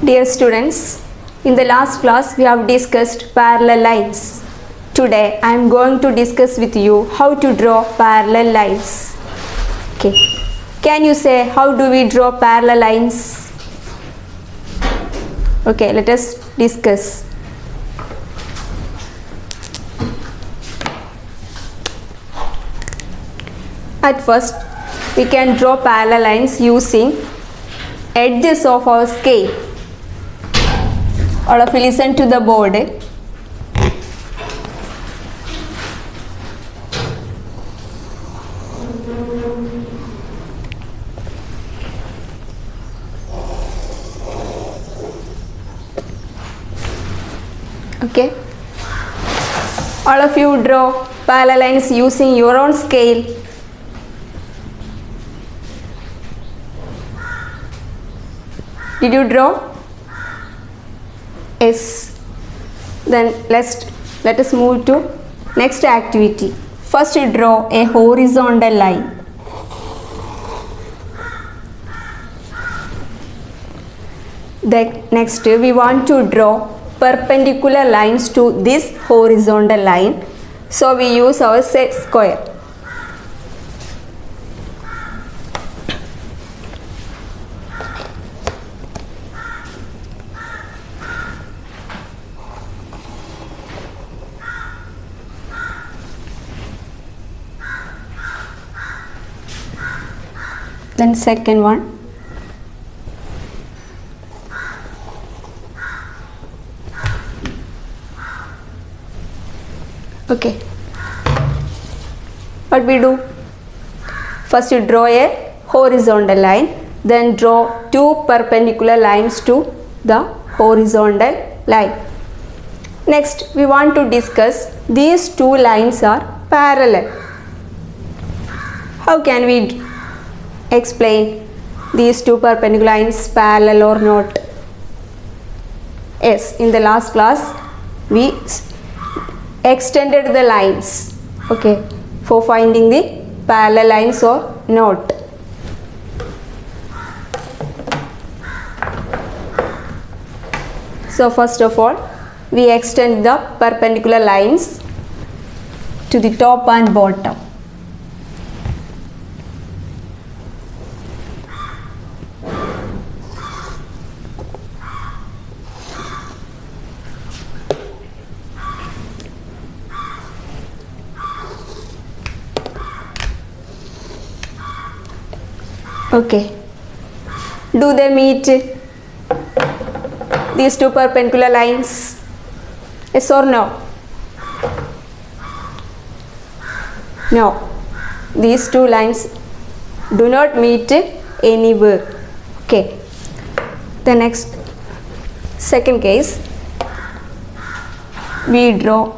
Dear students, in the last class we have discussed parallel lines. Today I am going to discuss with you how to draw parallel lines. Okay. Can you say how do we draw parallel lines? Okay, let us discuss. At first, we can draw parallel lines using edges of our scale. All of you listen to the board. Okay. All of you draw parallel lines using your own scale. Did you draw? Yes. Then let us move to next activity. First draw a horizontal line. Next we want to draw perpendicular lines to this horizontal line. So we use our set square. Then second one. Okay. What we do? First you draw a horizontal line, then draw two perpendicular lines to the horizontal line. Next we want to discuss these two lines are parallel. How can we explain these two perpendicular lines parallel or not? Yes, in the last class we extended the lines, okay, for finding the parallel lines or not. So first of all we extend the perpendicular lines to the top and bottom. Okay. Do they meet these two perpendicular lines? Yes or no? No. These two lines do not meet anywhere. Okay. The next second case, we draw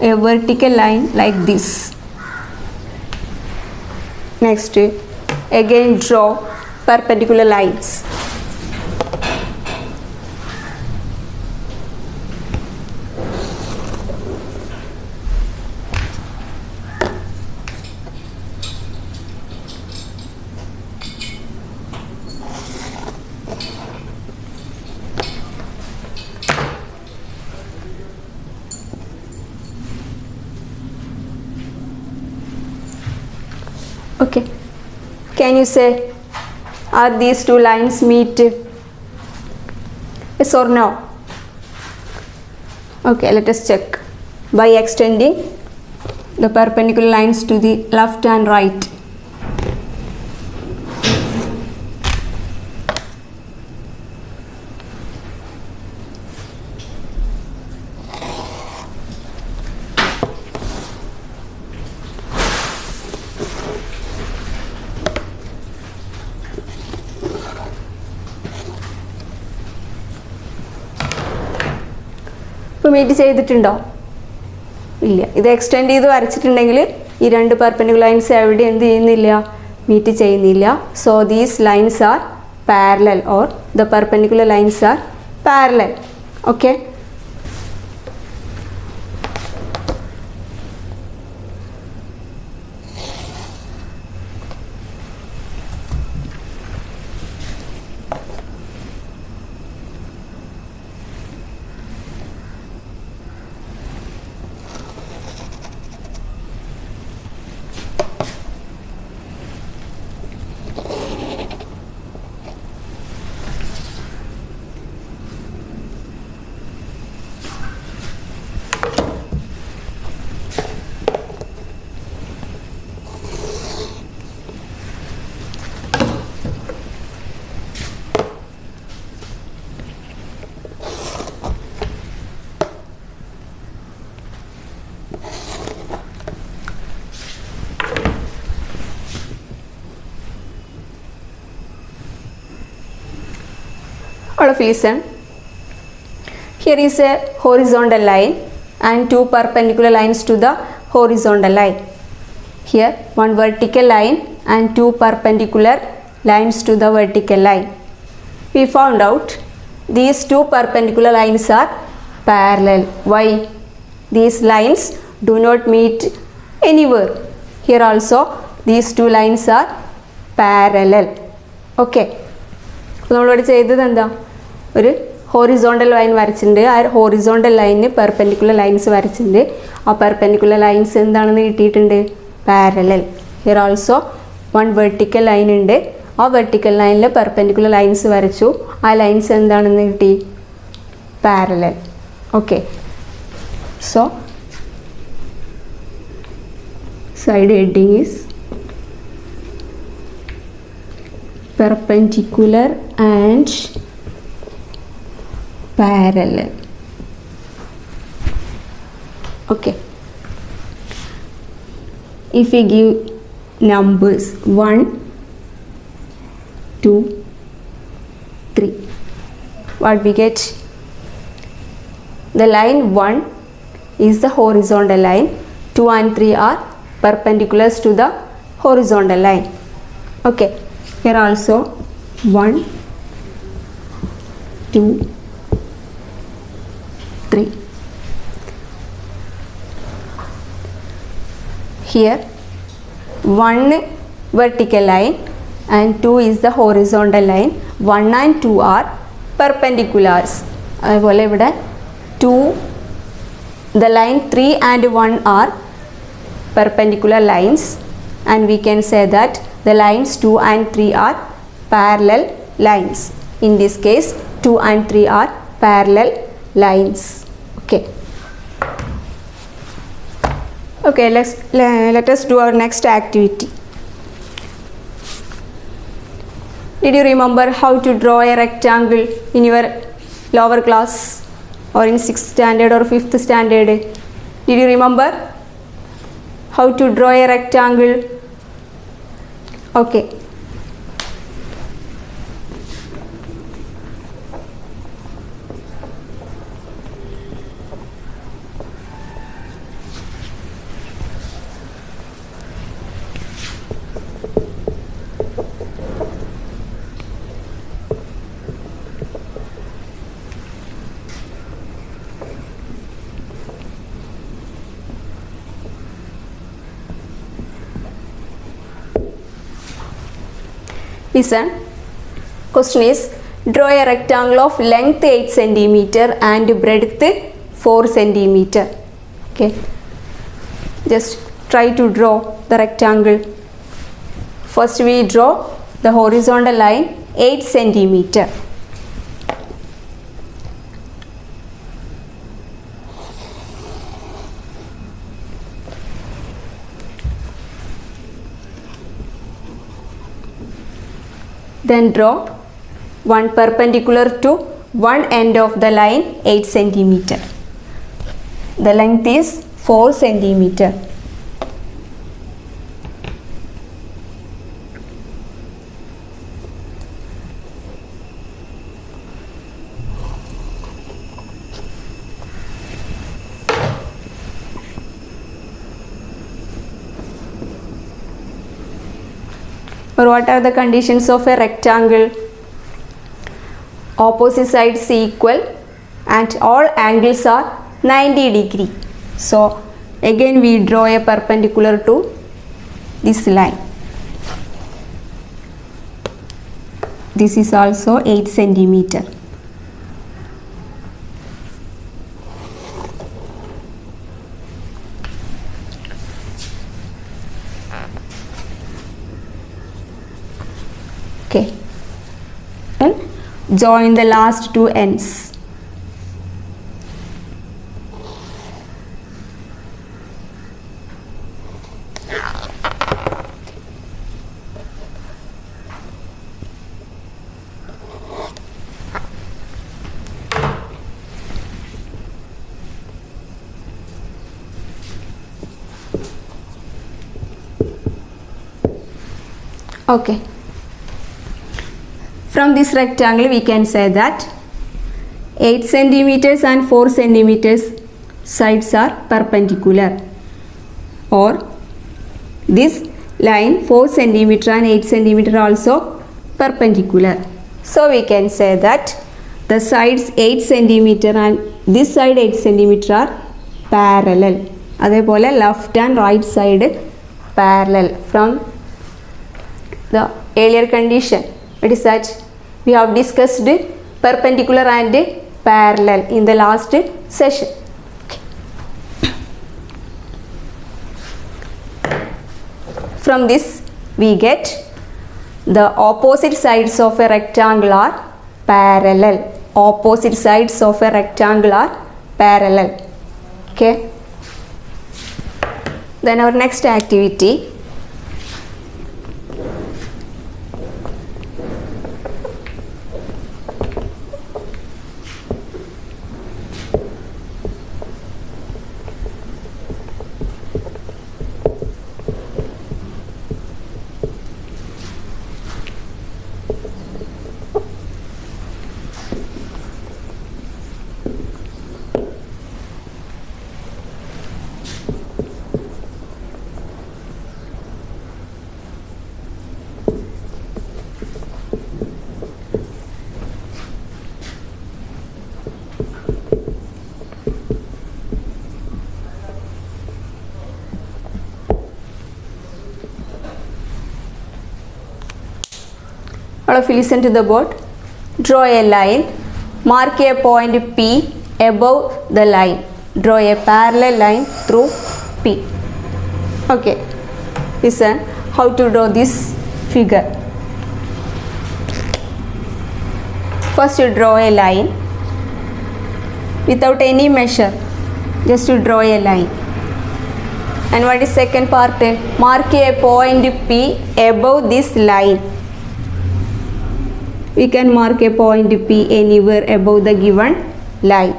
a vertical line like this. Next, again draw perpendicular lines. Okay. Can you say, are these two lines meet? Yes or no? Okay, let us check by extending the perpendicular lines to the left and right. ഇപ്പോൾ meet ചെയ്തിട്ടുണ്ടോ? ഇല്ല. ഇത് extend ചെയ്ത് വരച്ചിട്ടുണ്ടെങ്കിൽ ഈ രണ്ട് perpendicular lines എവിടെ എന്ത് ചെയ്യുന്നില്ല? മീറ്റ് ചെയ്യുന്നില്ല. So these lines are parallel or the perpendicular lines are parallel. Okay. All of you listen. Here is a horizontal line and two perpendicular lines to the horizontal line. Here one vertical line and two perpendicular lines to the vertical line. We found out these two perpendicular lines are parallel. Why? These lines do not meet anywhere. Here also these two lines are parallel. Okay. നമ്മളിവിടെ ചെയ്തത് എന്താ, ഒരു horizontal line വരച്ചിട്ടുണ്ട്. ആ horizontal ലൈനിന് perpendicular lines വരച്ചിട്ടുണ്ട്. ആ perpendicular lines എന്താണെന്ന് കിട്ടിയിട്ടുണ്ട്, parallel. Here also one vertical line ഉണ്ട്. ആ വെർട്ടിക്കൽ ലൈനിൽ പെർപെൻഡിക്കുലർ ലൈൻസ് വരച്ചു. ആ ലൈൻസ് എന്താണെന്ന് കിട്ടി, parallel. Okay. So side heading is perpendicular and parallel. Okay. If we give numbers 1, 2, 3, what we get? The line 1 is the horizontal line. 2 and 3 are perpendiculars to the horizontal line. Okay. Here also 1, 2, 3. Here 1 vertical line and 2 is the horizontal line. 1 and 2 are perpendiculars. അതുപോലെ ഇവിടെ 2, the line 3 and 1 are perpendicular lines, and we can say that the lines 2 and 3 are parallel lines. In this case 2 and 3 are parallel lines. Okay. Okay, let us do our next activity. Did you remember how to draw a rectangle in your lower class or in 6th standard or 5th standard? Did you remember how to draw a rectangle? Okay. Listen. Question is, draw a rectangle of length 8 cm and breadth 4 cm. Okay. Just try to draw the rectangle. First we draw the horizontal line 8 cm. Then draw one perpendicular to one end of the line 8 cm. The length is 4 cm. Or what are the conditions of a rectangle? Opposite sides equal and all angles are 90 degree. So again we draw a perpendicular to this line. This is also 8 centimeter. Okay, and join the last two ends. Okay. From this rectangle we can say that 8 centimeters and 4 centimeters sides are perpendicular, or this line 4 centimeter and 8 centimeter also perpendicular. So we can say that the sides 8 centimeter and this side 8 centimeter are parallel. അതേപോലെ left and right side parallel. From the earlier condition, what is that? We have discussed perpendicular and parallel in the last session. From this we get the opposite sides of a rectangle are parallel. Opposite sides of a rectangle are parallel. Okay. Then our next activity, all of you listen to the board. Draw a line, mark a point P above the line. Draw a parallel line through P. Okay, listen how to draw this figure. First you draw a line without any measure, just to draw a line. And what is second part? Mark a point P above this line. We can mark a point P anywhere above the given line.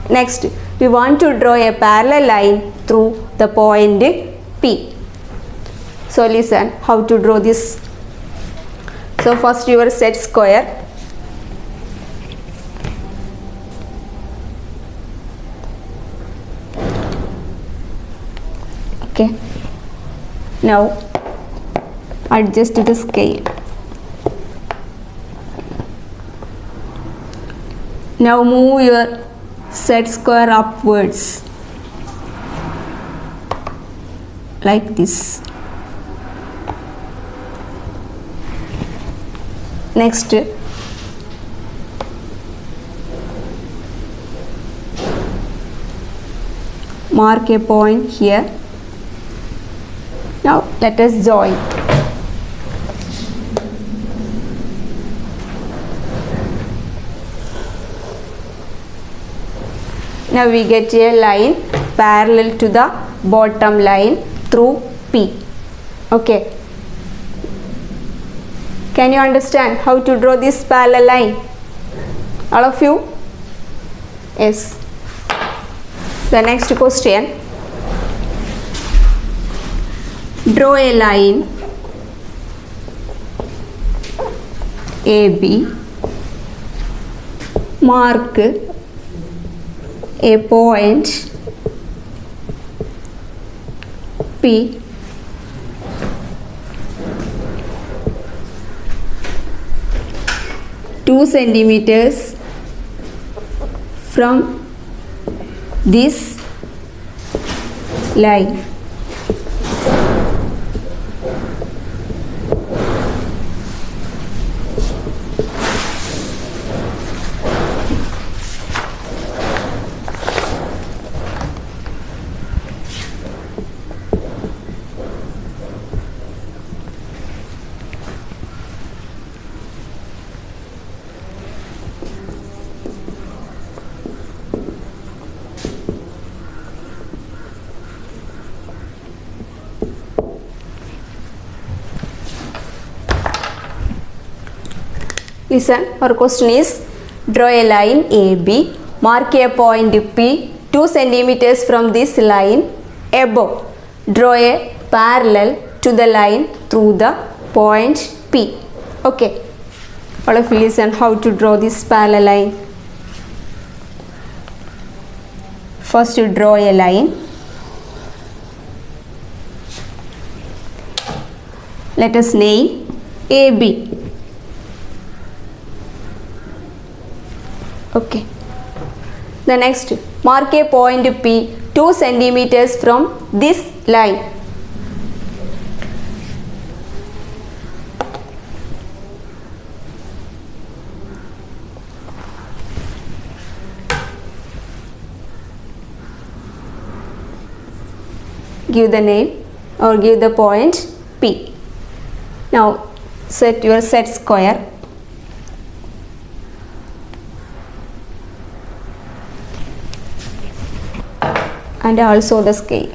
Next, we want to draw a parallel line through the point P. So listen how to draw this. So first your set square. Okay. Now adjust the scale. Now move your set square upwards like this. Next, mark a point here. Now let us join. Now we get a line parallel to the bottom line through P. Okay. Can you understand how to draw this parallel line? All of you? Yes. The next question. Draw a line AB. Mark a point P two centimeters from this line. Listen, our question is, draw a line AB, mark a point P 2 centimeters from this line above. Draw a parallel to the line through the point P. Okay. All of you listen how to draw this parallel line. First you draw a line. Let us name AB. Okay. The next, mark a point P 2 centimeters from this line. Give the name or give the point P. Now set your set square. And also the scale.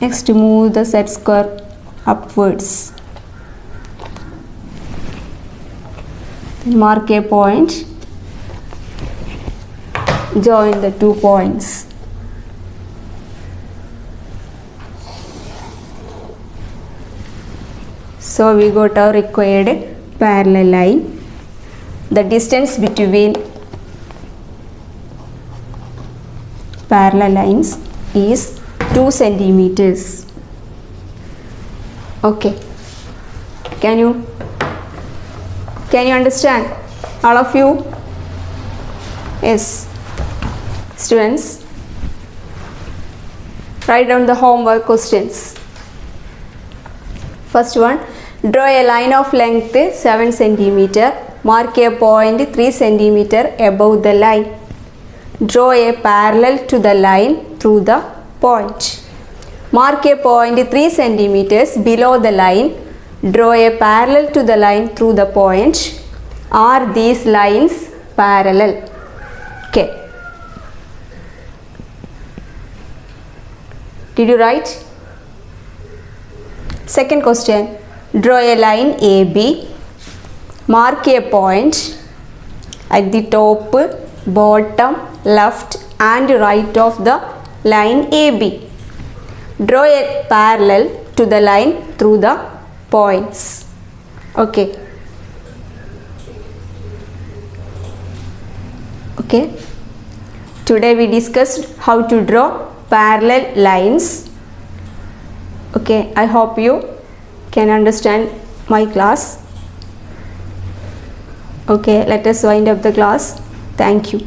Next move the set square upwards. Then mark a point. Join the 2 points. So we got our required parallel line. The distance between parallel lines is 2 centimeters. Okay. Can you understand? All of you? Yes. Students, write down the homework questions. First one, draw a line of length 7 centimeter. Mark a point 3 centimeter above the line. Draw a parallel to the line through the point. Mark a point 3 centimeters below the line. Draw a parallel to the line through the point. Are these lines parallel? Okay. Did you write? Second question. Draw a line AB. Mark a point at the top, bottom, left and right of the line AB. Draw a parallel to the line through the points. Okay. Okay. Today we discussed how to draw parallel lines. Okay, I hope you can understand my class. Okay, let us wind up the class. Thank you.